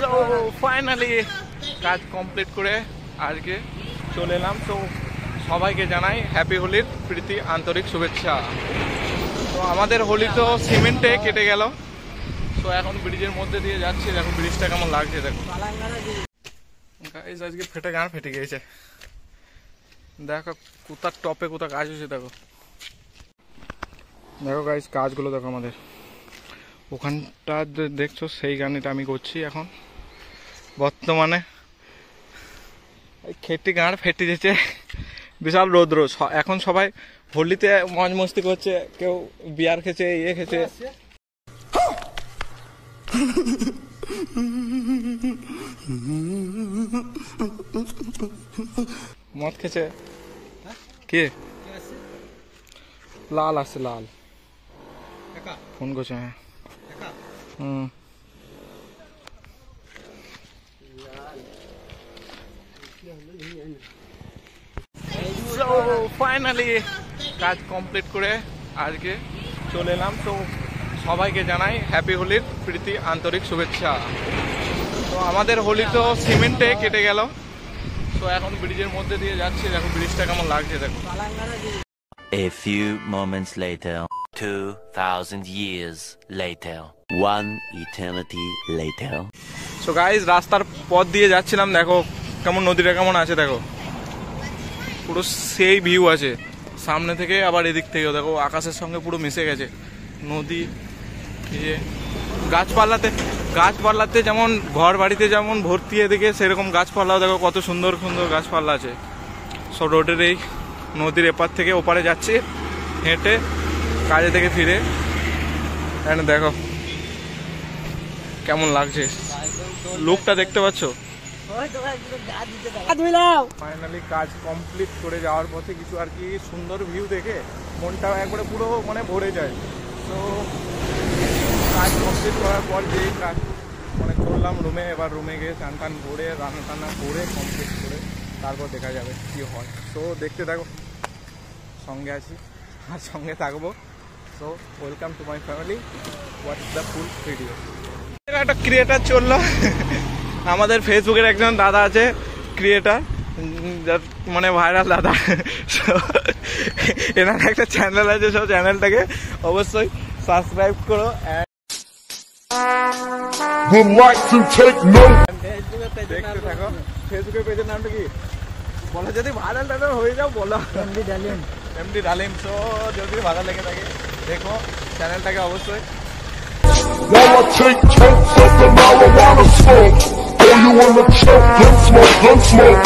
So finally কাজ complete করে আজকে চলে এলাম। তো সবাইকে জানাই হ্যাপি হোলির প্রীতি আন্তরিক শুভেচ্ছা। তো আমাদের হোলি তো সিমেন্টে কেটে গেল। তো এখন ব্রিজের মধ্যে দিয়ে যাচ্ছি, দেখো ব্রিজটা কেমন লাগছে। দেখো গাইস আজকে গান ফেটে গিয়েছে। দেখো কোথার টপে কোথা কাজ হয়েছে। দেখো দেখো গাইস কাজগুলো দেখো আমাদের ওখানটা দেখছো, সেই গানটা আমি করছি এখন বর্তমানে। খেটে গাঁড় ফেটে যেছে, বিশাল রৌদ্র। এখন সবাই হোলিতে মজ মস্তি করছে, কেউ বিয়ার খেছে, ইয়ে খেছে, মদ খেছে। কে লাল আসছে, লাল ফোন করছে। হ্যাঁ ফাইনালি কাজ কমপ্লিট করে আজকে চলে এলাম। তো সবাইকে জানাই হ্যাপি হোলির প্রীতি আন্তরিক শুভেচ্ছা। তো আমাদের হোলি তো সিমেন্টে কেটে গেল। তো এখন ব্রিজের মধ্যে দিয়ে যাচ্ছি, দেখো ব্রিজটা কেমন লাগছে। দেখো A few moments later, 2000 years later, one eternity later. So guys রাস্তার পথ দিয়ে যাচ্ছিলাম, দেখো কেমন নদীটা কেমন আছে। দেখো পুরো সেই ভিউ আছে সামনে থেকে, আবার এদিক থেকেও দেখো আকাশের সঙ্গে পুরো মিশে গেছে নদী। গাছপালাতে যেমন ঘর বাড়িতে যেমন ভর্তি, এদিকে সেরকম গাছপালাও দেখো কত সুন্দর সুন্দর গাছপালা আছে। সব রোডের এই নদীর এপার থেকে ওপারে যাচ্ছি হেঁটে কাজে থেকে ফিরে। দেখো কেমন লাগছে, লুকটা দেখতে পাচ্ছ। ফাইনালি কাজ কমপ্লিট করে যাওয়ার পথে কিছু আর কি সুন্দর ভিউ দেখে মনটা একবারে পুরো মানে ভরে যায়। তো কাজ কমপ্লিট করার পর যে কাজ মানে করলাম রুমে, এবার রুমে গিয়ে চান টান করে রান্না টান্না করে কমপ্লিট করে তারপর দেখা যাবে কি হয়। তো দেখতে থাকো, সঙ্গে আছি আর সঙ্গে থাকবো। So welcome to my family, what is the full video. একটা ক্রিয়েটার চললো আমাদের ফেসবুকের, একজন দাদা আছে ক্রিয়েটার, মানে ভাইরাল দাদা। এনার একটা চ্যানেল আছে, সব চ্যানেলটাকে অবশ্যই সাবস্ক্রাইব করো। দেখতে থাকো। ফেসবুকের পেজের নামটা কি বলো, যদি ভাইরাল টাইরাল হয়ে যাও বলো। এমডি ডালিম। তো যদি ভালো লেগে থাকে দেখো চ্যানেলটাকে অবশ্যই। While I take totes of the marijuana smoke, throw you in the choke, gun smoke, gun smoke.